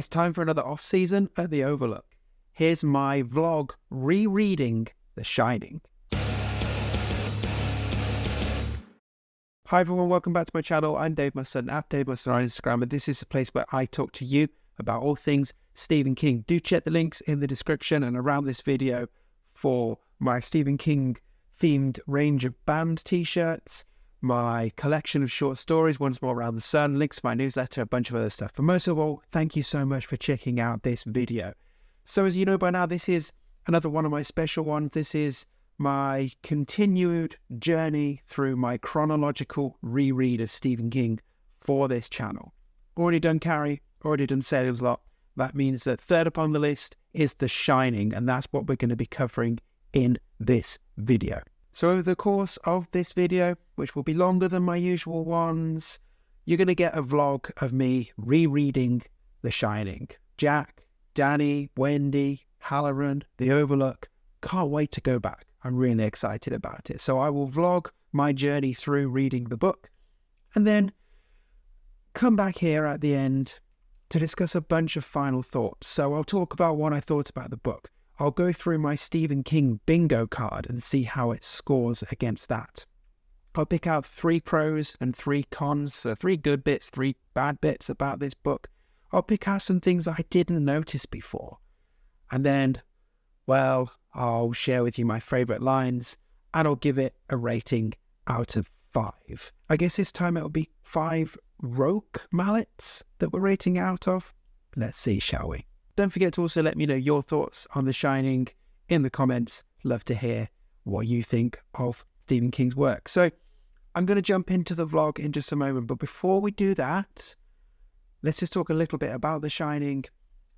It's time for another off-season at the Overlook. Here's my vlog rereading The Shining. Hi everyone, welcome back to my channel. I'm Dave Musson, at Dave Musson on Instagram, and this is the place where I talk to you about all things Stephen King. Do check the links in the description and around this video for my Stephen King themed range of band t-shirts, my collection of short stories, Once More Around the Sun, links to my newsletter, a bunch of other stuff. But most of all, thank you so much for checking out this video. So as you know by now, this is another one of my special ones. This is my continued journey through my chronological reread of Stephen King for this channel. Already done Carrie, already done Salem's Lot. That means that third up on the list is The Shining, and that's what we're going to be covering in this video. So over the course of this video, which will be longer than my usual ones, you're going to get a vlog of me rereading The Shining. Jack, Danny, Wendy, Halloran, The Overlook. Can't wait to go back. I'm really excited about it. So I will vlog my journey through reading the book and then come back here at the end to discuss a bunch of final thoughts. So I'll talk about what I thought about the book. I'll go through my Stephen King bingo card and see how it scores against that. I'll pick out 3 pros and 3 cons, so 3 good bits, 3 bad bits about this book. I'll pick out some things I didn't notice before. And then, well, I'll share with you my favourite lines and I'll give it a rating out of 5. I guess this time it'll be 5 roque mallets that we're rating out of. Let's see, shall we? Don't forget to also let me know your thoughts on The Shining in the comments. Love to hear what you think of Stephen King's work. So I'm going to jump into the vlog in just a moment. But before we do that, let's just talk a little bit about The Shining.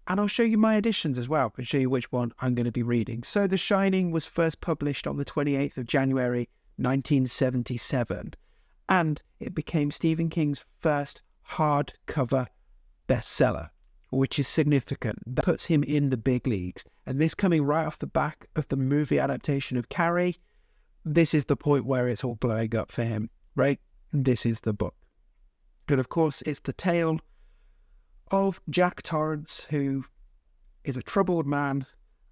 And I'll show you my editions as well and show you which one I'm going to be reading. So The Shining was first published on the 28th of January, 1977. And it became Stephen King's first hardcover bestseller, which is significant. That puts him in the big leagues. And this coming right off the back of the movie adaptation of Carrie, this is the point where it's all blowing up for him, right? This is the book. And of course, it's the tale of Jack Torrance, who is a troubled man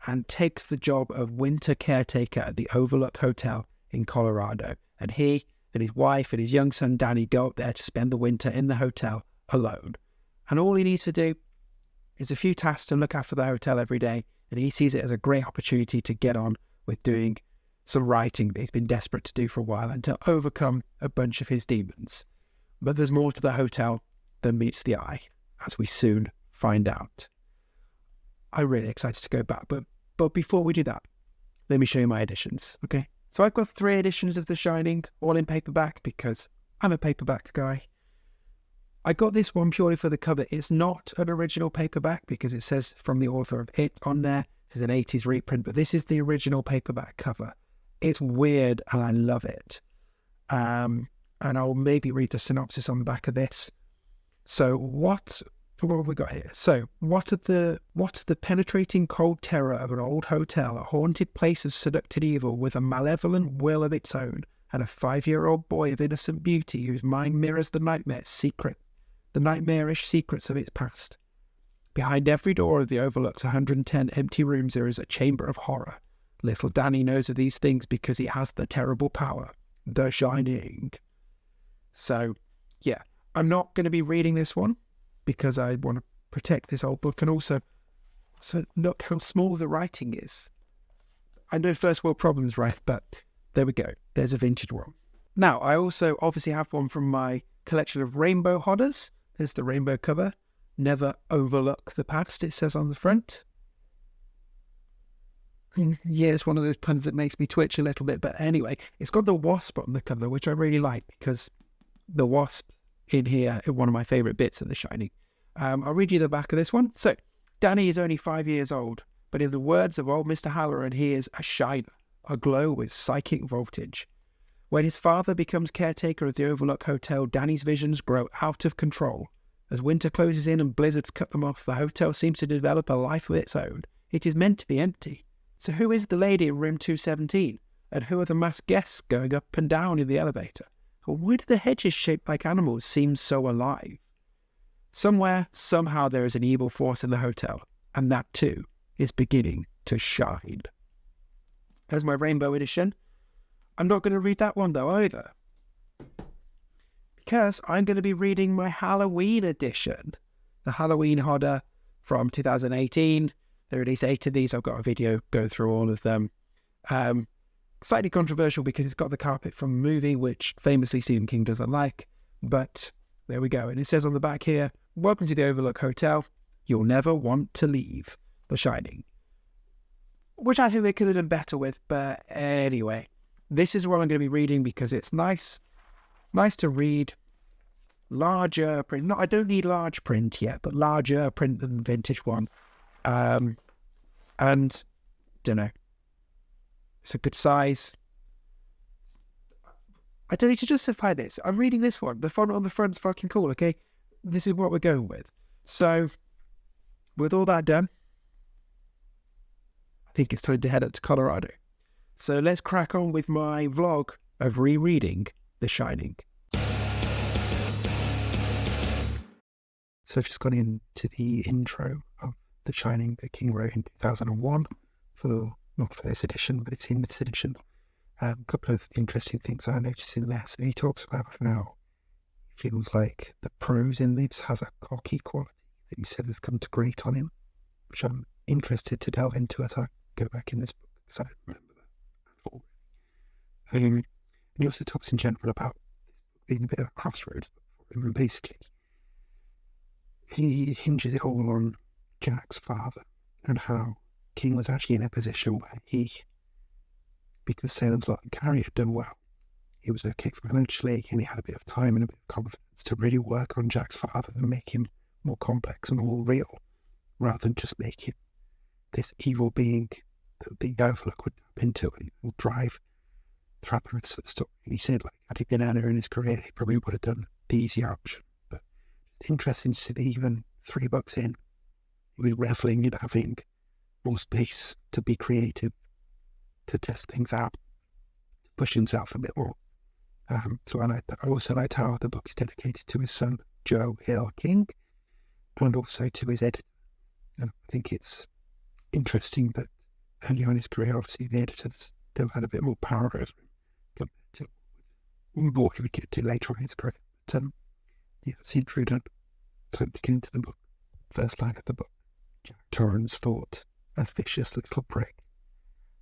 and takes the job of winter caretaker at the Overlook Hotel in Colorado. And he and his wife and his young son Danny go up there to spend the winter in the hotel alone. And all he needs to do is a few tasks to look after the hotel every day, and he sees it as a great opportunity to get on with doing some writing that he's been desperate to do for a while and to overcome a bunch of his demons. But there's more to the hotel than meets the eye, as we soon find out. I'm really excited to go back, but before we do that, let me show you my editions, okay? So I've got 3 editions of The Shining, all in paperback because I'm a paperback guy. I got this one purely for the cover. It's not an original paperback because it says from the author of it on there. It's an 80s reprint, but this is the original paperback cover. It's weird and I love it. And I'll maybe read the synopsis on the back of this. So what have we got here? So what of the penetrating cold terror of an old hotel, a haunted place of seductive evil with a malevolent will of its own, and a 5-year-old boy of innocent beauty whose mind mirrors the nightmarish secrets of its past. Behind every door of the Overlook's 110 empty rooms there is a chamber of horror. Little Danny knows of these things because he has the terrible power, The Shining. So, yeah, I'm not going to be reading this one because I want to protect this old book, and also, so look how small the writing is. I know first world problems, right? But there we go. There's a vintage one. Now, I also obviously have one from my collection of rainbow hodders. There's the rainbow cover. Never overlook the past, it says on the front. Yeah, it's one of those puns that makes me twitch a little bit. But anyway, it's got the wasp on the cover, which I really like because the wasp in here is one of my favourite bits of The Shining. I'll read you the back of this one. So, Danny is only 5 years old, but in the words of old Mr. Halloran, he is a shiner, aglow with psychic voltage. When his father becomes caretaker of the Overlook Hotel, Danny's visions grow out of control. As winter closes in and blizzards cut them off, the hotel seems to develop a life of its own. It is meant to be empty. So who is the lady in room 217? And who are the masked guests going up and down in the elevator? Or why do the hedges shaped like animals seem so alive? Somewhere, somehow, there is an evil force in the hotel, and that too is beginning to shine. There's my rainbow edition. I'm not going to read that one though either, because I'm going to be reading my Halloween edition, the Halloween Hodder from 2018. They released 8 of these. I've got a video going through all of them. Slightly controversial because it's got the carpet from a movie, which famously Stephen King doesn't like, but there we go. And it says on the back here, "Welcome to the Overlook Hotel. You'll never want to leave. The Shining." Which I think they could have done better with, but anyway. This is what I'm going to be reading because it's nice to read. Larger print. I don't need large print yet, but larger print than the vintage one. And, don't know. It's a good size. I don't need to justify this. I'm reading this one. The font on the front's fucking cool, okay? This is what we're going with. So, with all that done, I think it's time to head up to Colorado. So let's crack on with my vlog of rereading The Shining. So I've just gone into the intro of The Shining that King wrote in 2001 not for this edition, but it's in this edition. A couple of interesting things I noticed in there. So he talks about how he feels like the prose in this has a cocky quality that he said has come to grate on him, which I'm interested to delve into as I go back in this book, because I don't remember that at all. And he also talks in general about this book being a bit of a crossroads for him, and basically he hinges it all on Jack's father and how King was actually in a position where he, because Salem's Lot and Carrie had done well, he was okay financially and he had a bit of time and a bit of confidence to really work on Jack's father and make him more complex and more real, rather than just make him this evil being that the Overlook would tap into and will drive throughout the rest of the story. And he said, like, had he been earlier in his career, he probably would have done the easier option. But it's interesting to see that even 3 books in, he was reveling in having more space to be creative, to test things out, to push himself a bit more. So I liked that. I also liked how the book is dedicated to his son, Joe Hill King, and also to his editor. And I think it's interesting that early on in his career, obviously the editor still had a bit more power over him compared to what he would get to later on in his career. But yeah, it's intruded. So to get into the book, first line of the book, Jack Torrance thought, "A vicious little prick.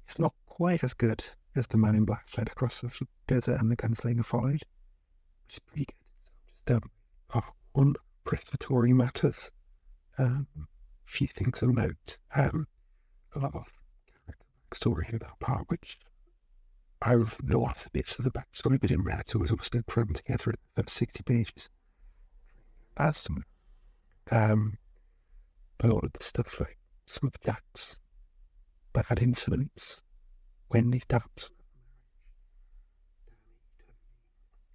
It's not quite as good as the man in black fled across the desert and the gunslinger followed," which is pretty good. So just part 1, prefatory matters. A few things of note. A lot of character backstory in that part, which I know a lot of the bits of the backstory, but in reality it was almost crammed together in the first 60 pages. As but all of the stuff like some of Jack's bad incidents, Wendy's doubts,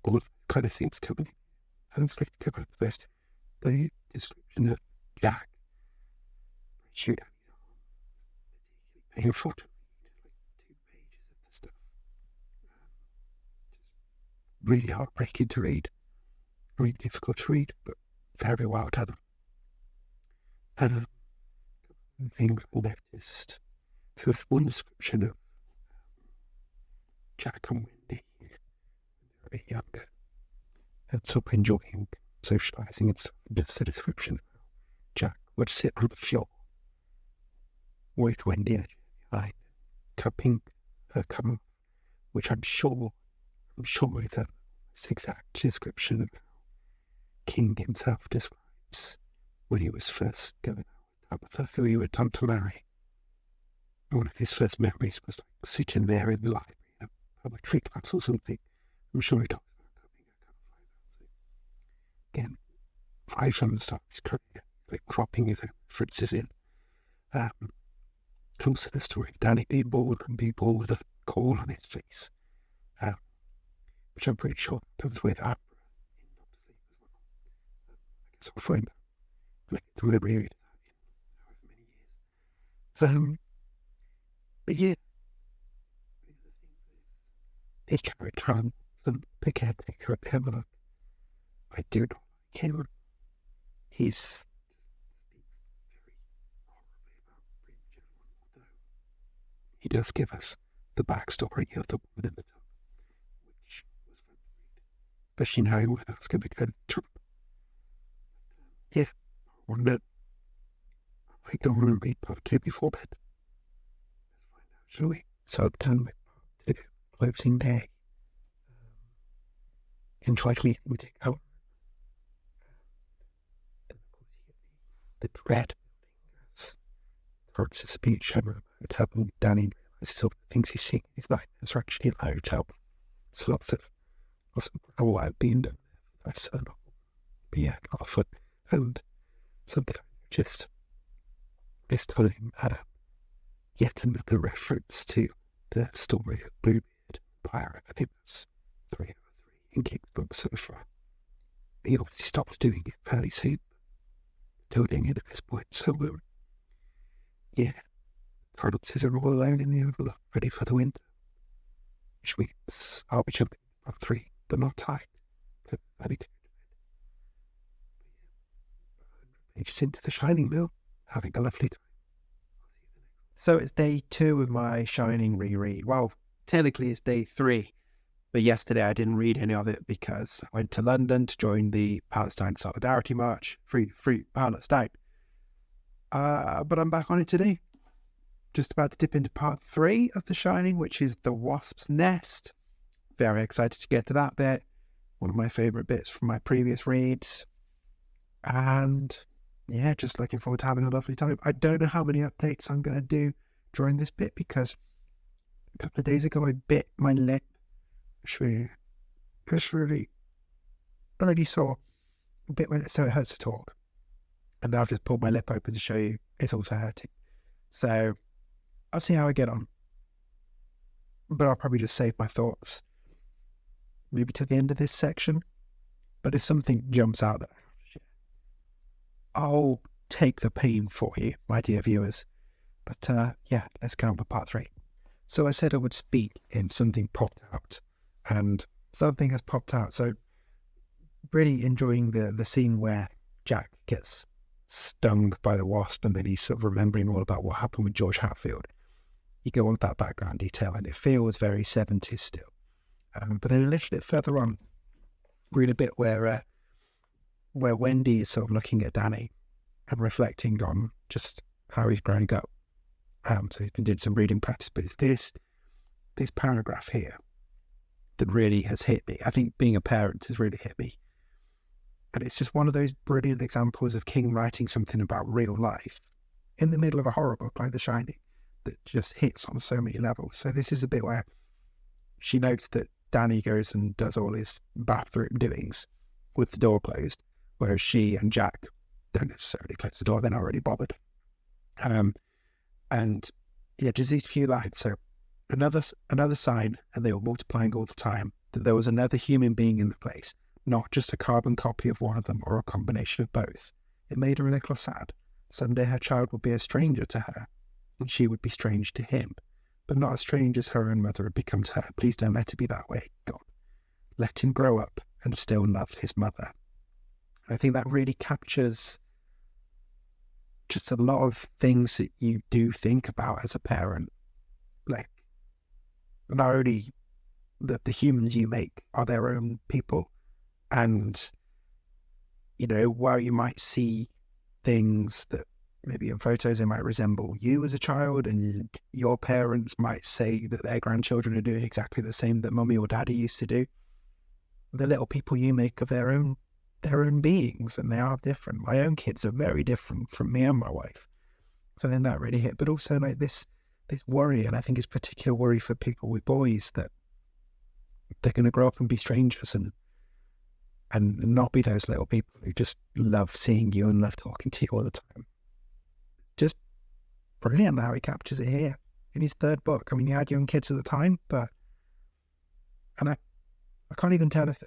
all of those kind of things coming. And it's great to go back to this. The description of Jack shooting at his arm, particularly painful to read, like 2 pages of the stuff. Just really heartbreaking to read, really difficult to read, but very well done. Things I noticed. So there's one description of Jack and Wendy when they were a bit younger and sort of enjoying socialising and stuff. Just a description of how Jack would sit on the floor with Wendy behind, cupping her cum, which I'm sure is a exact description of how King himself describes when he was first going out with Tabitha, who he went on to marry. One of his first memories was like sitting there in the library in a poetry class or something. I'm sure he talks about cupping her cum like that. So, again, right from the start of his career, like cropping his own references in. Also the story of Danny being bald and being bald with a coal on his face, which I'm pretty sure comes with Abra in Not to Sleep as well. I guess I'll find out when I get to reread that in however many years. But yeah, the character on the caretaker at the Overlook, I do not like him. he's speaks very horribly about premature, although he does give us the backstory of the woman in the tub, which was fun to read, especially knowing where that's going to go. Yeah, I wonder, I don't want to read part 2 before bed. Let's find out, shall we? So I'm done with part 2, closing day. Enjoyed reading with it out. Then of course you get the dread building as Torrance's speech over the hotel, and Danny realises all the things he's seeing in his nightmares are actually in the hotel. So lots of gravel out being done there. That's so novel. But yeah, a lot of fun. And something just this time had yet another reference to the story of Bluebeard Pirate. I think that's 3 out of 3 in King's book so far. He obviously stopped doing it fairly soon, still doing it at this point. So yeah, Torrances are all alone in the Overlook, ready for the winter. Which means I'll be jumping to part 3, but not tight, because I need to go to bed. Pages into The Shining now, having a lovely time. So it's day 2 of my Shining reread. Well, technically it's day 3, but yesterday I didn't read any of it because I went to London to join the Palestine Solidarity March, Free Palestine. But I'm back on it today. Just about to dip into part 3 of The Shining, which is The Wasp's Nest. Very excited to get to that bit. One of my favourite bits from my previous reads. And yeah, just looking forward to having a lovely time. I don't know how many updates I'm going to do during this bit because a couple of days ago I bit my lip. It's really sore. I bit my lip so it hurts to talk. And now I've just pulled my lip open to show you it's also hurting. So I'll see how I get on. But I'll probably just save my thoughts maybe to the end of this section. But if something jumps out that I have to share, I'll take the pain for you, my dear viewers. But yeah, let's get on with part 3. So I said I would speak if something popped out, and something has popped out. So really enjoying the scene where Jack gets stung by the wasp, and then he's sort of remembering all about what happened with George Hatfield. You go on with that background detail, and it feels very 70s still. But then a little bit further on, we're in a bit where Wendy is sort of looking at Danny and reflecting on just how he's growing up. So he's been doing some reading practice, but it's this paragraph here that really has hit me. I think being a parent has really hit me. And it's just one of those brilliant examples of King writing something about real life in the middle of a horror book like The Shining that just hits on so many levels. So this is a bit where she notes that Danny goes and does all his bathroom doings with the door closed, whereas she and Jack don't necessarily close the door, they're not really bothered. And yeah, just these few lines. So another sign, and they were multiplying all the time, that there was another human being in the place, not just a carbon copy of one of them or a combination of both. It made her a little sad. Someday her child would be a stranger to her, and she would be strange to him, but not as strange as her own mother had become to her. Please don't let it be that way, God. Let him grow up and still love his mother. And I think that really captures just a lot of things that you do think about as a parent. Like, not only that the humans you make are their own people, and, you know, while you might see things that maybe in photos they might resemble you as a child, and your parents might say that their grandchildren are doing exactly the same that mummy or daddy used to do, the little people you make of their own beings, and they are different. My own kids are very different from me and my wife. So then that really hit. But also like this worry, and I think it's particular worry for people with boys, that they're going to grow up and be strangers and not be those little people who just love seeing you and love talking to you all the time. Just brilliant how he captures it here in his 3rd book. I mean, he had young kids at the time, and I can't even tell if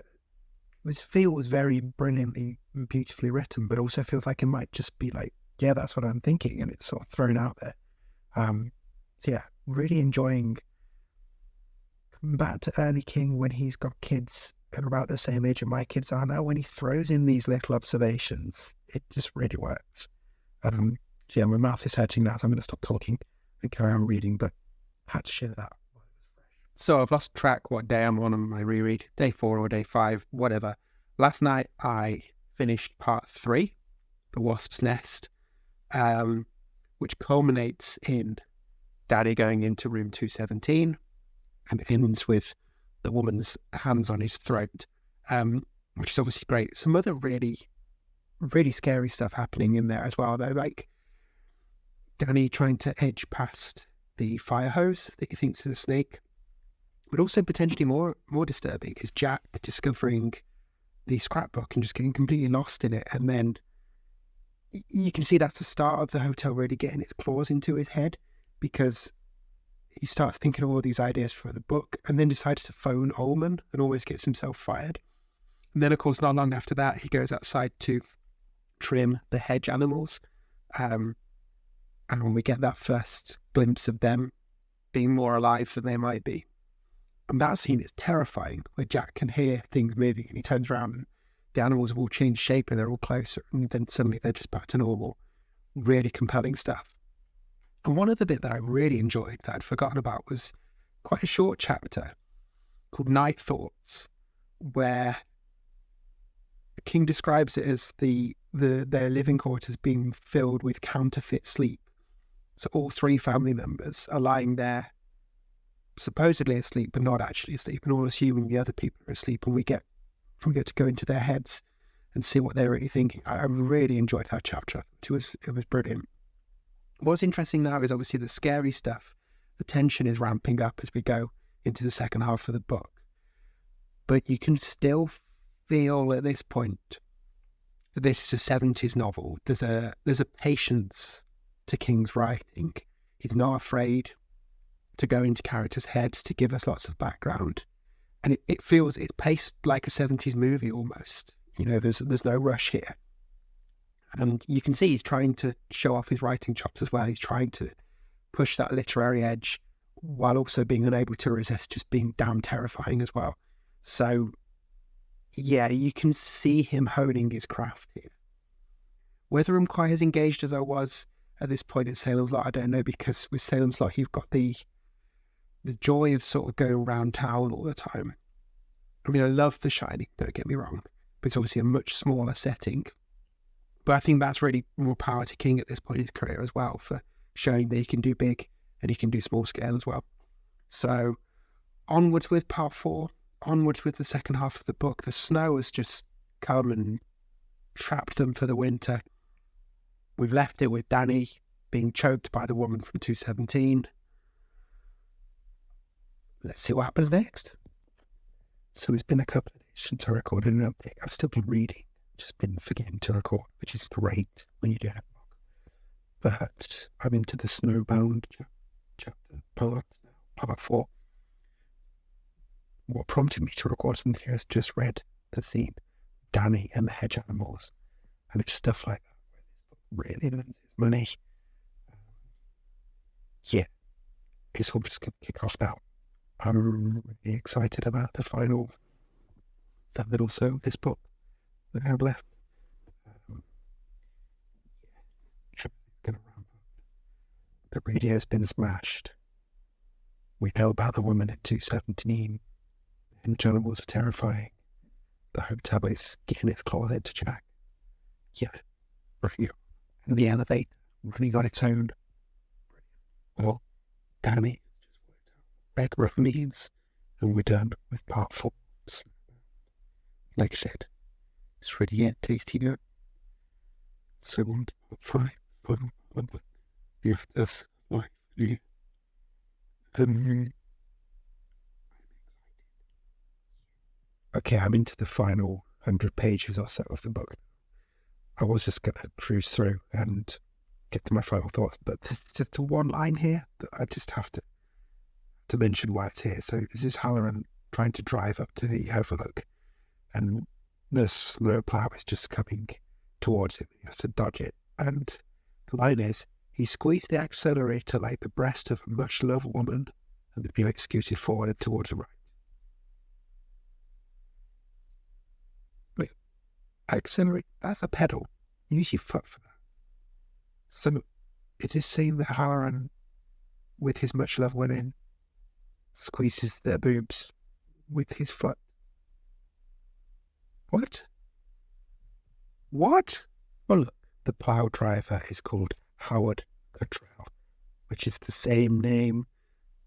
this feels very brilliantly and beautifully written, but also feels like it might just be like, yeah, that's what I'm thinking, and it's sort of thrown out there. So yeah, really enjoying coming back to early King when he's got kids and about the same age as my kids are now, when he throws in these little observations, it just really works. So yeah, my mouth is hurting now, so I'm going to stop talking and carry on reading, but I had to share that. So I've lost track what day I'm on my reread, day 4 or day 5, whatever. Last night I finished part 3, The Wasp's Nest, which culminates in Daddy going into room 217 and ends with the woman's hands on his throat, which is obviously great. Some other really, really scary stuff happening in there as well, though, like Danny trying to edge past the fire hose that he thinks is a snake. But also potentially more disturbing is Jack discovering the scrapbook and just getting completely lost in it. And then you can see that's the start of the hotel really getting its claws into his head, because he starts thinking of all these ideas for the book and then decides to phone Ullman and always gets himself fired. And then, of course, not long after that, he goes outside to trim the hedge animals. And when we get that first glimpse of them being more alive than they might be. And that scene is terrifying, where Jack can hear things moving and he turns around and the animals have all changed shape and they're all closer. And then suddenly they're just back to normal. Really compelling stuff. And one other bit that I really enjoyed that I'd forgotten about was quite a short chapter called Night Thoughts, where King describes it as their living quarters being filled with counterfeit sleep. So all 3 family members are lying there, supposedly asleep, but not actually asleep, and all assuming the other people are asleep, and we get to go into their heads and see what they're really thinking. I really enjoyed that chapter. It was brilliant. What's interesting now is obviously the scary stuff. The tension is ramping up as we go into the second half of the book. But you can still feel at this point that this is a 70s novel. There's a patience to King's writing. He's not afraid to go into characters' heads to give us lots of background. And it feels, it's paced like a 70s movie almost. You know, there's no rush here. And you can see he's trying to show off his writing chops as well. He's trying to push that literary edge while also being unable to resist just being damn terrifying as well. So, yeah, you can see him honing his craft here. Whether I'm quite as engaged as I was at this point in Salem's Lot, I don't know, because with Salem's Lot, you've got the joy of sort of going around town all the time. I mean, I love The Shining, don't get me wrong, but it's obviously a much smaller setting. But I think that's really more power to King at this point in his career as well, for showing that he can do big and he can do small scale as well. So onwards with part 4, onwards with the second half of the book. The snow has just come and trapped them for the winter. We've left it with Danny being choked by the woman from 217. Let's see what happens next. So it's been a couple of days since I recorded an update. I've still been reading, just been forgetting to record, which is great when you do have a book. But I'm into the snowbound chapter, part 4. What prompted me to record something here is just read the theme, Danny and the hedge animals, and it's stuff like that where this book really earns its money. Yeah, it's all just going to kick off now. I'm really excited about the final third or so of this book that I have left. Everything's going to ramp up. The radio's been smashed. We know about the woman at 217. And animals are terrifying. The hotel is getting its claws into Jack. Yeah, brilliant. And the elevator running on its own. Well, Danny red rough means, and we're done with part 4. Like I said, it's really yet tasty good. So on to part 5, fun. Give us life. Okay, I'm into the final 100 pages or so of the book. I was just going to cruise through and get to my final thoughts, but there's just a one line here that I just have to mention why it's here. So this is Halloran trying to drive up to the Overlook, and the snowplow is just coming towards him. He has to dodge it. And the line is, he squeezed the accelerator like the breast of a much-loved woman, and the Buick scooted forward and towards the right. Accelerate, that's a pedal. You use your foot for that. So it is saying that Halloran, with his much loved women, squeezes their boobs with his foot. What? What? Well, look, the plough driver is called Howard Cottrell, which is the same name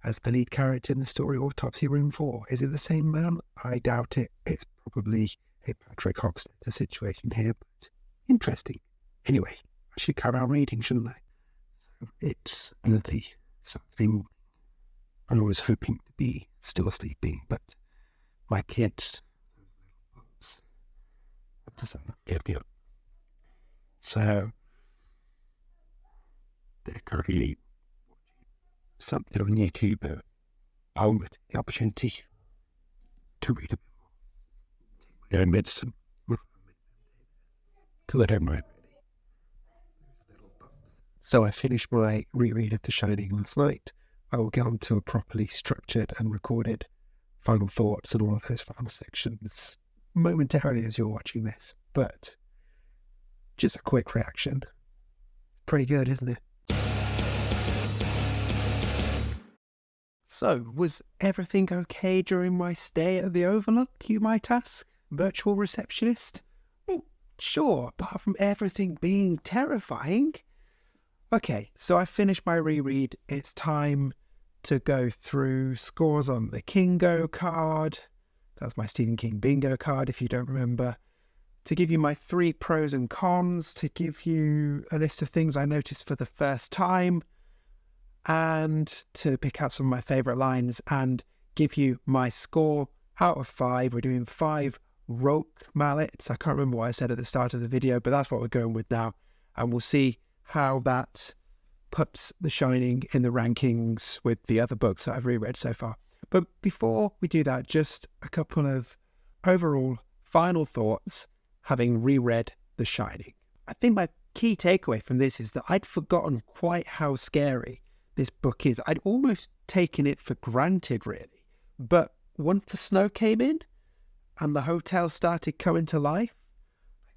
as the lead character in the story Autopsy Room 4. Is it the same man? I doubt it. It's probably a Patrick Hockstetter situation here, but interesting. Anyway, I should carry on reading, shouldn't I? So it's early Saturday morning. I was hoping to be still sleeping, but my kids doesn't get me up. So they're currently something on YouTube. I'll get the opportunity to read a bit more. Take my own medicine. Because I don't mind really. So I finished my reread of The Shining last night. I will get on to a properly structured and recorded final thoughts and all of those final sections momentarily as you're watching this. But just a quick reaction. It's pretty good, isn't it? So, was everything okay during my stay at the Overlook, you might ask? Virtual receptionist? Well, sure, apart from everything being terrifying. Okay, so I finished my reread. It's time to go through scores on the Kingo card. That's my Stephen King bingo card, if you don't remember. To give you my 3 pros and cons, to give you a list of things I noticed for the first time, and to pick out some of my favourite lines and give you my score out of 5. We're doing 5 rope mallets. I can't remember what I said at the start of the video, but that's what we're going with now. And we'll see how that puts The Shining in the rankings with the other books that I've reread so far. But before we do that, just a couple of overall final thoughts having reread The Shining. I think my key takeaway from this is that I'd forgotten quite how scary this book is. I'd almost taken it for granted, really. But once the snow came in and the hotel started coming to life,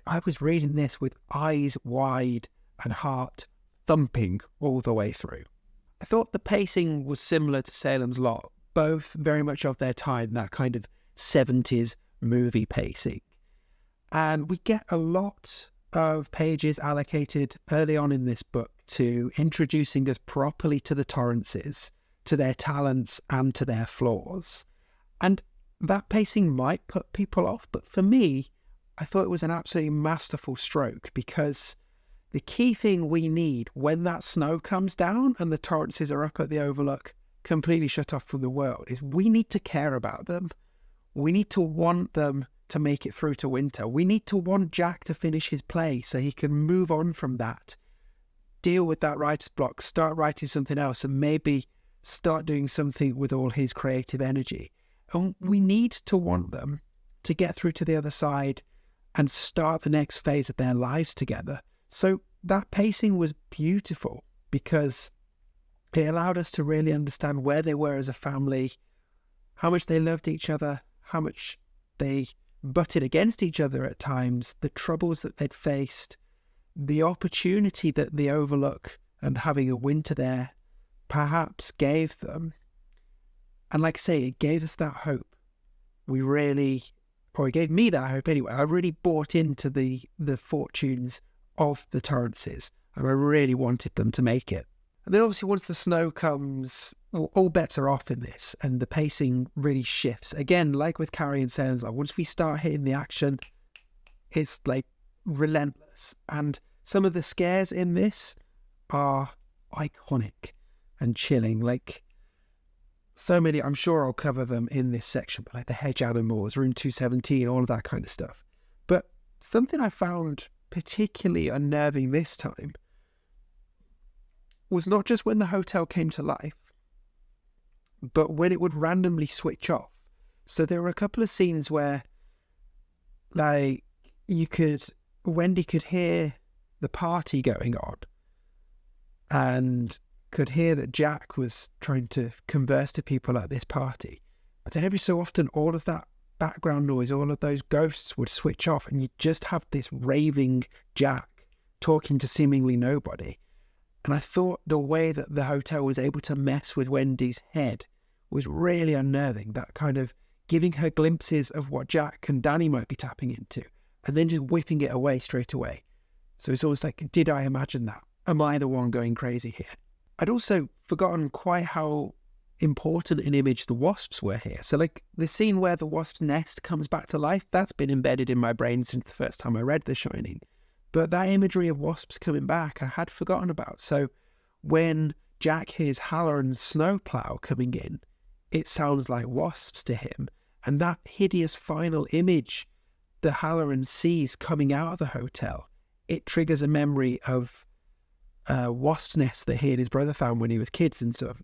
I was reading this with eyes wide and heart thumping all the way through. I thought the pacing was similar to Salem's Lot, both very much of their time, that kind of 70s movie pacing. And we get a lot of pages allocated early on in this book to introducing us properly to the Torrances, to their talents and to their flaws. And that pacing might put people off, but for me, I thought it was an absolutely masterful stroke, because the key thing we need when that snow comes down and the Torrances are up at the Overlook, completely shut off from the world, is we need to care about them. We need to want them to make it through to winter. We need to want Jack to finish his play so he can move on from that, deal with that writer's block, start writing something else, and maybe start doing something with all his creative energy. And we need to want them to get through to the other side and start the next phase of their lives together. So that pacing was beautiful because it allowed us to really understand where they were as a family, how much they loved each other, how much they butted against each other at times, the troubles that they'd faced, the opportunity that the Overlook and having a winter there perhaps gave them. And like I say, it gave us that hope. It gave me that hope anyway. I really bought into the fortunes of the Torrances, and I really wanted them to make it. And then obviously once the snow comes, all bets are off in this, and the pacing really shifts. Again, like with Carrie and Salem's Lot, once we start hitting the action, it's like relentless. And some of the scares in this are iconic and chilling. Like so many, I'm sure I'll cover them in this section, but like the hedge animals, room 217, all of that kind of stuff. But something I found particularly unnerving this time was not just when the hotel came to life, but when it would randomly switch off. So there were a couple of scenes where, like, Wendy could hear the party going on and could hear that Jack was trying to converse to people at this party. But then every so often, all of that background noise, all of those ghosts would switch off and you just have this raving Jack talking to seemingly nobody. And I thought the way that the hotel was able to mess with Wendy's head was really unnerving, that kind of giving her glimpses of what Jack and Danny might be tapping into and then just whipping it away straight away. So it's always like, did I imagine that? Am I the one going crazy here? I'd also forgotten quite how important an image the wasps were here. So like the scene where the wasp's nest comes back to life, that's been embedded in my brain since the first time I read The Shining. But that imagery of wasps coming back, I had forgotten about. So when Jack hears Halloran's snowplow coming in, it sounds like wasps to him. And that hideous final image that Halloran sees coming out of the hotel, it triggers a memory of wasp's nest that he and his brother found when he was kids. And sort of,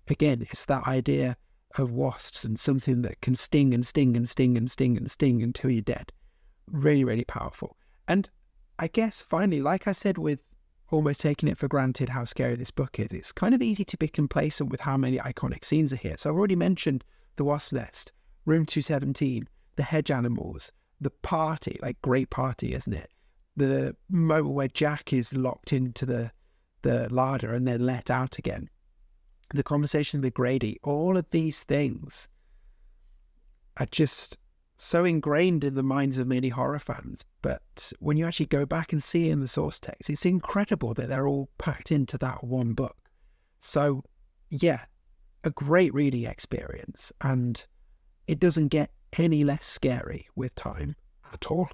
again, it's that idea of wasps and something that can sting and sting and sting and sting and sting until you're dead. Really, really powerful. And I guess finally, like I said, with almost taking it for granted how scary this book is, it's kind of easy to be complacent with how many iconic scenes are here. So I've already mentioned the wasp nest, room 217, the hedge animals, the party, like great party, isn't it? The moment where Jack is locked into the larder and then let out again. The conversation with Grady, all of these things are just so ingrained in the minds of many horror fans. But when you actually go back and see in the source text, it's incredible that they're all packed into that one book. So yeah, a great reading experience, and it doesn't get any less scary with time at all.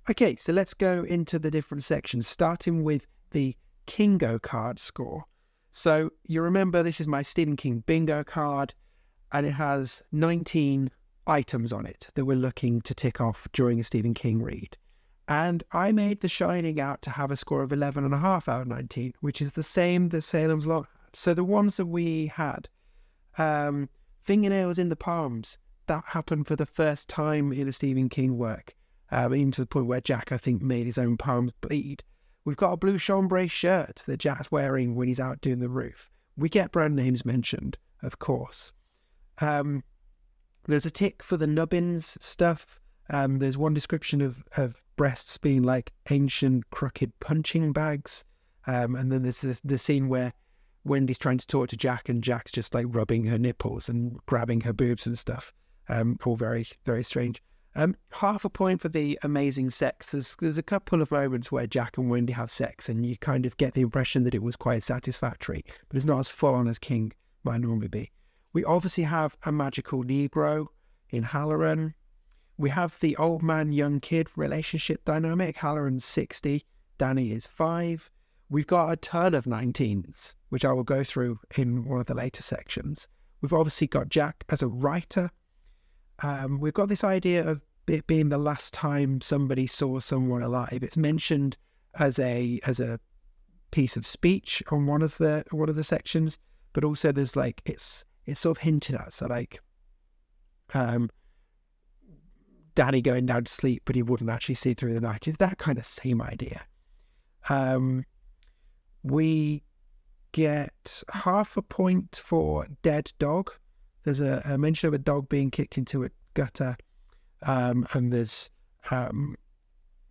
Okay, so let's go into the different sections, starting with the Kingo card score. So you remember this is my Stephen King bingo card, and it has 19 items on it that we're looking to tick off during a Stephen King read. And I made The Shining out to have a score of 11.5 out of 19, which is the same that Salem's Lot had. So the ones that we had, fingernails in the palms, that happened for the first time in a Stephen King work, even to the point where Jack, I think, made his own palms bleed. We've got a blue chambray shirt that Jack's wearing when he's out doing the roof. We get brand names mentioned, of course. There's a tick for the nubbins stuff. There's one description of breasts being like ancient crooked punching bags. And then there's the scene where Wendy's trying to talk to Jack and Jack's just like rubbing her nipples and grabbing her boobs and stuff. All very, very strange. Half a point for the amazing sex. There's a couple of moments where Jack and Wendy have sex and you kind of get the impression that it was quite satisfactory, but it's not as full on as King might normally be. We obviously have a magical Negro in Halloran. We have the old man, young kid relationship dynamic. Halloran's 60, Danny is 5. We've got a ton of 19s, which I will go through in one of the later sections. We've obviously got Jack as a writer. We've got this idea of it being the last time somebody saw someone alive. It's mentioned as a piece of speech on one of the sections, but also there's like it's sort of hinted at. So like, Danny going down to sleep, but he wouldn't actually see through the night. It's that kind of same idea. We get half a point for dead dog. There's a mention of a dog being kicked into a gutter, and there's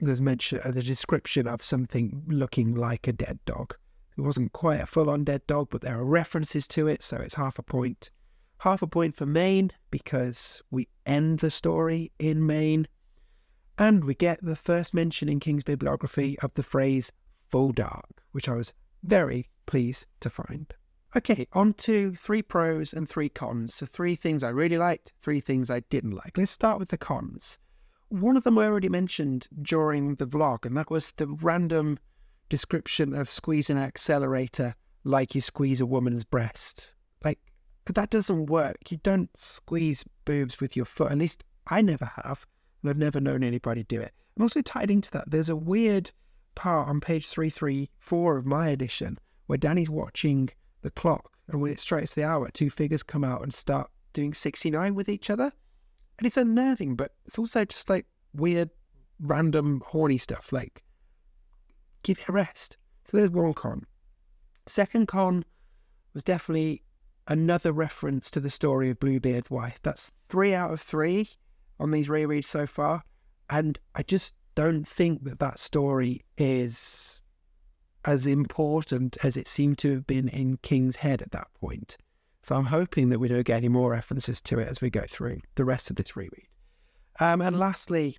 mention the description of something looking like a dead dog. It wasn't quite a full-on dead dog, but there are references to it, so it's half a point. Half a point for Maine, because we end the story in Maine. And we get the first mention in King's bibliography of the phrase full dark, which I was very pleased to find. Okay, on to 3 pros and 3 cons. So 3 things I really liked, 3 things I didn't like. Let's start with the cons. One of them I already mentioned during the vlog, and that was the random description of squeezing an accelerator like you squeeze a woman's breast. Like, that doesn't work. You don't squeeze boobs with your foot. At least I never have, and I've never known anybody do it. And also tied into that, there's a weird part on page 334 of my edition where Danny's watching the clock, and when it strikes the hour, 2 figures come out and start doing 69 with each other. And it's unnerving, but it's also just like weird, random, horny stuff. Like, give it a rest. So there's one con. Second con was definitely another reference to the story of Bluebeard's wife. That's 3 out of 3 on these rereads so far, and I just don't think that story is as important as it seemed to have been in King's head at that point. So I'm hoping that we don't get any more references to it as we go through the rest of this reread. And lastly,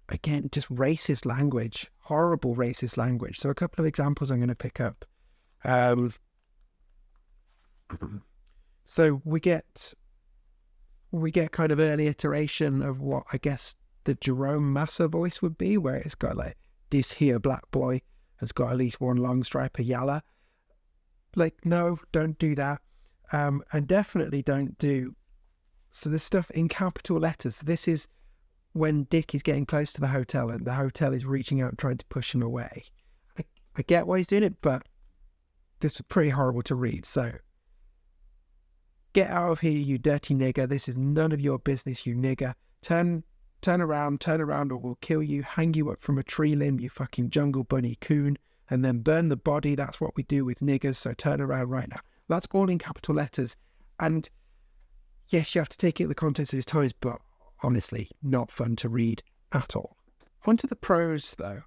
again, just racist language, horrible racist language. So a couple of examples I'm going to pick up. So we get kind of early iteration of what I guess the Jerome Massa voice would be, where it's got like, this here black boy has got at least one long stripe of yalla. Like, no, don't do that. And definitely don't do... So there's stuff in capital letters. This is when Dick is getting close to the hotel and the hotel is reaching out and trying to push him away. I get why he's doing it, but this was pretty horrible to read. So, get out of here, you dirty nigger. This is none of your business, you nigger. Turn around, or we'll kill you, hang you up from a tree limb, you fucking jungle bunny coon, and then burn the body. That's what we do with niggers, so turn around right now. That's all in capital letters. And yes, you have to take it in the context of his times, but honestly, not fun to read at all. Onto the prose, though.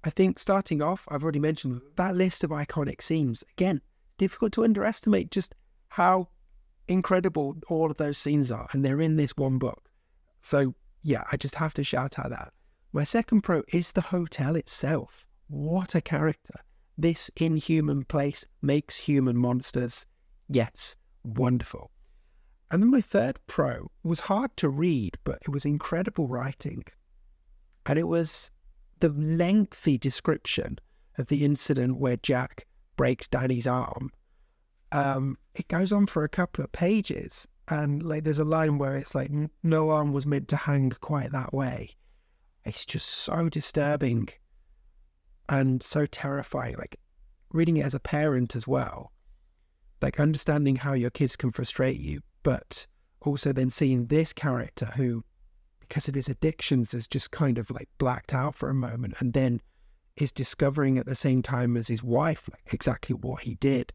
I think starting off, I've already mentioned that list of iconic scenes. Again, difficult to underestimate just how incredible all of those scenes are, and they're in this one book. So yeah, I just have to shout out that. My second pro is the hotel itself. What a character. This inhuman place makes human monsters. Yes, wonderful. And then my third pro was hard to read, but it was incredible writing. And it was the lengthy description of the incident where Jack breaks Danny's arm. It goes on for a couple of pages. And like, there's a line where it's like, no arm was meant to hang quite that way. It's just so disturbing and so terrifying. Like, reading it as a parent as well, like understanding how your kids can frustrate you, but also then seeing this character who, because of his addictions, is just kind of like blacked out for a moment, and then is discovering at the same time as his wife like exactly what he did.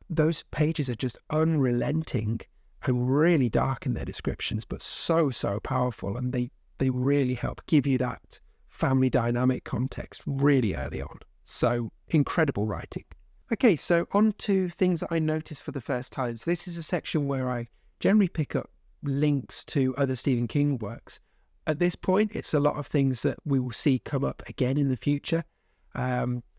Those pages are just unrelenting and really dark in their descriptions, but so powerful, and they really help give you that family dynamic context really early on. So incredible writing. Okay, so on to things that I noticed for the first time. So this is a section where I generally pick up links to other Stephen King works. At this point, it's a lot of things that we will see come up again in the future.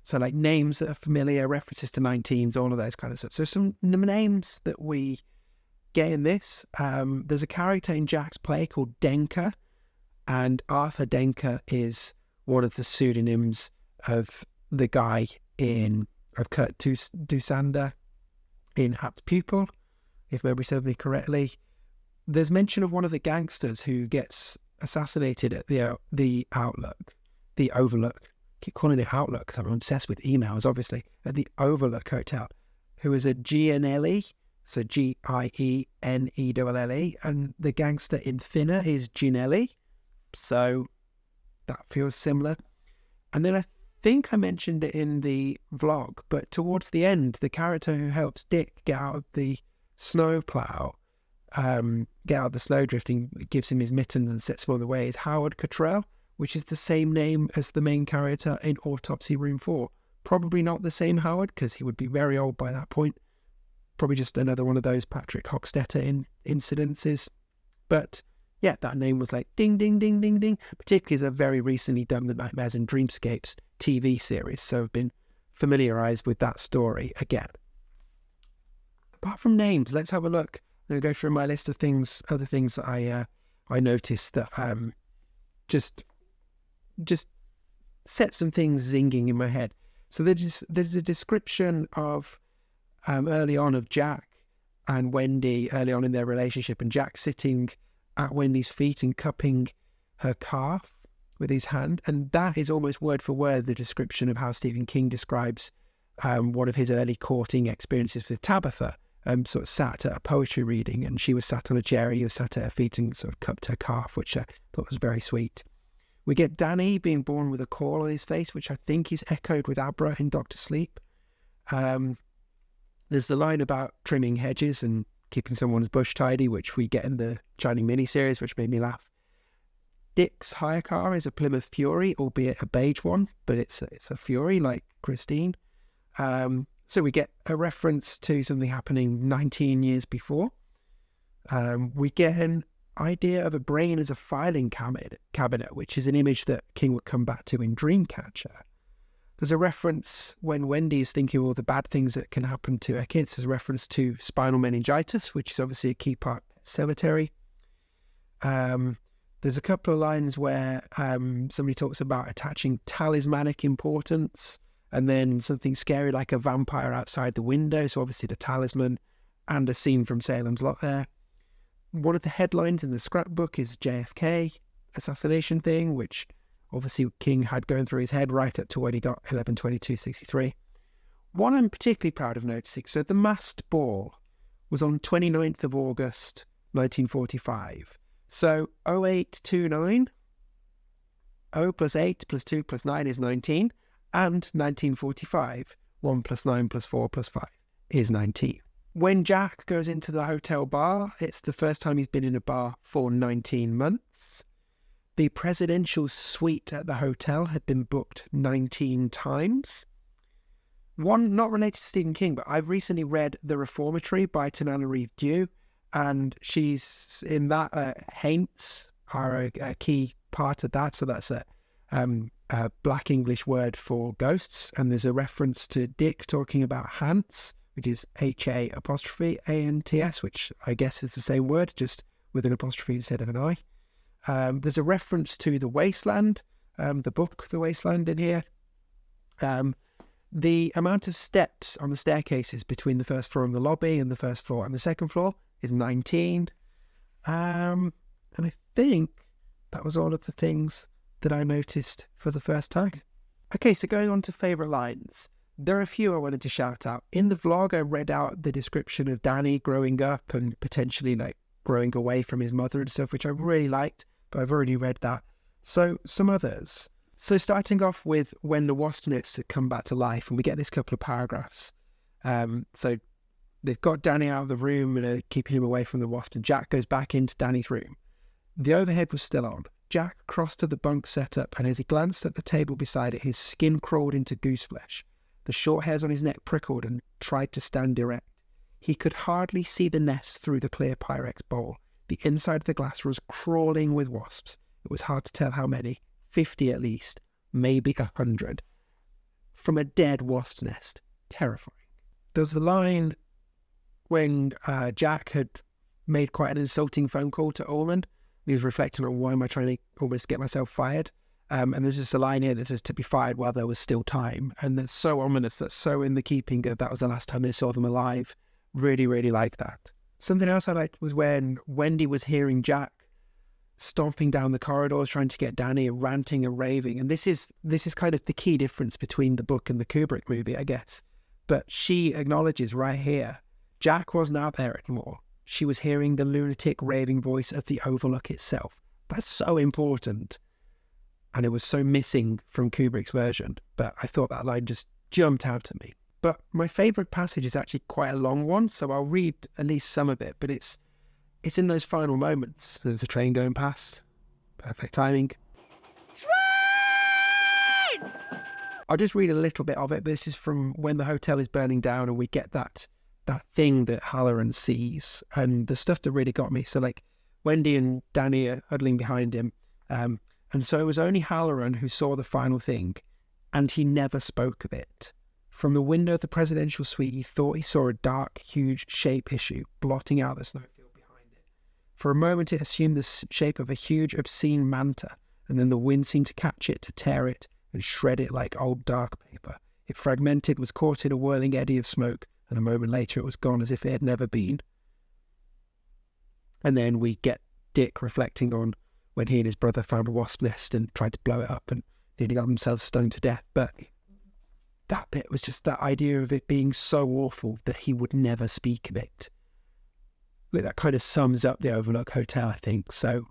So like names that are familiar, references to 19s, all of those kind of stuff. So some names that we get in this. There's a character in Jack's play called Denker, and Arthur Denker is one of the pseudonyms of the guy of Kurt Dusander in Apt Pupil, if memory serves me correctly. There's mention of one of the gangsters who gets assassinated at the Overlook. Keep calling it Outlook because I'm obsessed with emails, obviously, at the Overlook Hotel, who is a Gianelli, so Gienelle, and the gangster in Thinner is Ginelli, so that feels similar. And then I think I mentioned it in the vlog, but towards the end, the character who helps Dick get out of the snowplow, get out of the snow drifting, gives him his mittens and sets him on the way, is Howard Cottrell, which is the same name as the main character in Autopsy Room 4. Probably not the same Howard, because he would be very old by that point. Probably just another one of those Patrick Hockstetter incidences. But yeah, that name was like ding, ding, ding, ding, ding. Particularly as I've very recently done the Nightmares and Dreamscapes TV series, so I've been familiarised with that story again. Apart from names, let's have a look. I'm going to go through my list of other things that I noticed that just set some things zinging in my head. So there's a description of early on of Jack and Wendy early on in their relationship, and Jack sitting at Wendy's feet and cupping her calf with his hand, and that is almost word for word the description of how Stephen King describes one of his early courting experiences with Tabitha. Sort of sat at a poetry reading, and she was sat on a chair, he was sat at her feet and sort of cupped her calf, which I thought was very sweet. We get Danny being born with a caul on his face, which I think is echoed with Abra in Dr. Sleep. There's the line about trimming hedges and keeping someone's bush tidy, which we get in the Shining miniseries, which made me laugh. Dick's hire car is a Plymouth Fury, albeit a beige one, but it's a Fury like Christine. So we get a reference to something happening 19 years before. We get an idea of a brain as a filing cabinet, which is an image that King would come back to in Dreamcatcher. There's a reference when Wendy is thinking of all the bad things that can happen to her kids. There's a reference to spinal meningitis, which is obviously a key part of Cemetery. There's a couple of lines where somebody talks about attaching talismanic importance, and then something scary like a vampire outside the window. So obviously the talisman, and a scene from Salem's Lot there. One of the headlines in the scrapbook is JFK assassination thing, which obviously King had going through his head right up to when he got 11/22/63. One I'm particularly proud of noticing, so the masked ball was on 29th of August 1945. So 0829, 0 plus 8 plus 2 plus 9 is 19, and 1945, 1 plus 9 plus 4 plus 5 is 19. When Jack goes into the hotel bar, it's the first time he's been in a bar for 19 months. The presidential suite at the hotel had been booked 19 times. One not related to Stephen King, but I've recently read The Reformatory by Tananarive Due, and she's in that. Haints are a key part of that, so that's a Black English word for ghosts, and there's a reference to Dick talking about Hants, which is HA''ANTS, which I guess is the same word, just with an apostrophe instead of an I. There's a reference to The Wasteland, the book The Wasteland in here. The amount of steps on the staircases between the first floor and the lobby and the first floor and the second floor is 19. And I think that was all of the things that I noticed for the first time. Okay, so going on to favourite lines. There are a few I wanted to shout out. In the vlog, I read out the description of Danny growing up and potentially like growing away from his mother and stuff, which I really liked, but I've already read that. So some others. So starting off with when the wasp nests had come back to life, and we get this couple of paragraphs. So they've got Danny out of the room and are keeping him away from the wasp, and Jack goes back into Danny's room. The overhead was still on. Jack crossed to the bunk setup, and as he glanced at the table beside it, his skin crawled into goose flesh. The short hairs on his neck prickled and tried to stand erect. He could hardly see the nest through the clear Pyrex bowl. The inside of the glass was crawling with wasps. It was hard to tell how many. 50 at least, maybe 100. From a dead wasp's nest. Terrifying. There's the line when Jack had made quite an insulting phone call to Ormond. He was reflecting on, why am I trying to almost get myself fired? And there's just a line here that says to be fired while there was still time. And that's so ominous. That's so in the keeping of that was the last time they saw them alive. Really, really like that. Something else I liked was when Wendy was hearing Jack stomping down the corridors trying to get Danny, and ranting and raving. And this is kind of the key difference between the book and the Kubrick movie, I guess. But she acknowledges right here, Jack wasn't out there anymore. She was hearing the lunatic raving voice of the Overlook itself. That's so important. And it was so missing from Kubrick's version. But I thought that line just jumped out at me. But my favourite passage is actually quite a long one, so I'll read at least some of it. But it's in those final moments. There's a train going past. Perfect timing. Train! I'll just read a little bit of it. This is from when the hotel is burning down and we get that thing that Halloran sees. And the stuff that really got me. So like Wendy and Danny are huddling behind him. And so it was only Halloran who saw the final thing. And he never spoke of it. From the window of the presidential suite, he thought he saw a dark, huge shape issue blotting out the snowfield. For a moment it assumed the shape of a huge, obscene manta, and then the wind seemed to catch it, to tear it, and shred it like old dark paper. It fragmented, was caught in a whirling eddy of smoke, and a moment later it was gone as if it had never been. And then we get Dick reflecting on when he and his brother found a wasp nest and tried to blow it up and nearly got themselves stoned to death. But that bit was just that idea of it being so awful that he would never speak of it. That kind of sums up the Overlook Hotel, I think. So,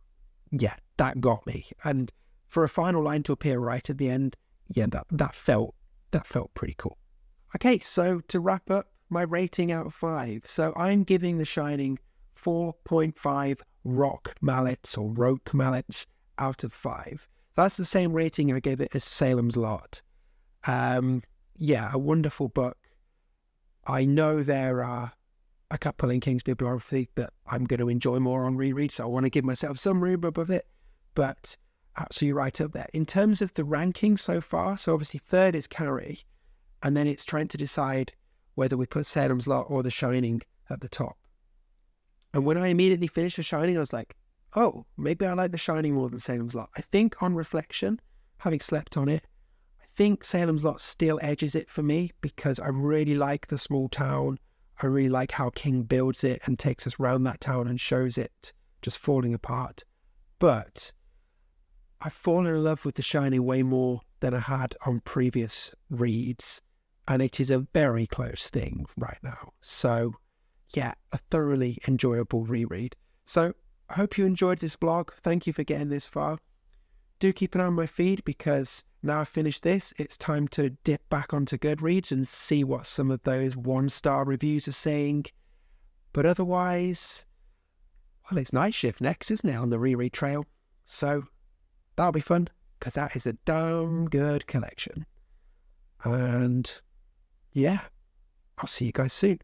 yeah, that got me. And for a final line to appear right at the end, yeah, that felt pretty cool. Okay, so to wrap up, my rating out of 5. So I'm giving The Shining 4.5 rock mallets or roque mallets out of 5. That's the same rating I gave it as Salem's Lot. Yeah, a wonderful book. I know there are a couple in King's bibliography that I'm going to enjoy more on reread, so I want to give myself some room above it, but absolutely right up there. In terms of the ranking so far, so obviously third is Carrie, and then it's trying to decide whether we put Salem's Lot or The Shining at the top. And when I immediately finished The Shining, I was like, oh, maybe I like The Shining more than Salem's Lot. I think on reflection, having slept on it, I think Salem's Lot still edges it for me because I really like the small town. I really like how King builds it and takes us around that town and shows it just falling apart. But I've fallen in love with The Shining way more than I had on previous reads. And it is a very close thing right now. So yeah, a thoroughly enjoyable reread. So I hope you enjoyed this vlog. Thank you for getting this far. Do keep an eye on my feed because now I've finished this, it's time to dip back onto Goodreads and see what some of those 1-star reviews are saying. But otherwise, well, it's Night Shift next, isn't it, on the reread trail? So that'll be fun because that is a damn good collection. And yeah, I'll see you guys soon.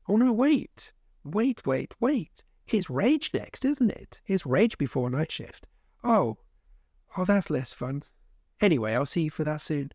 Oh no, wait. It's Rage next, isn't it? It's Rage before Night Shift. Oh, that's less fun. Anyway, I'll see you for that soon.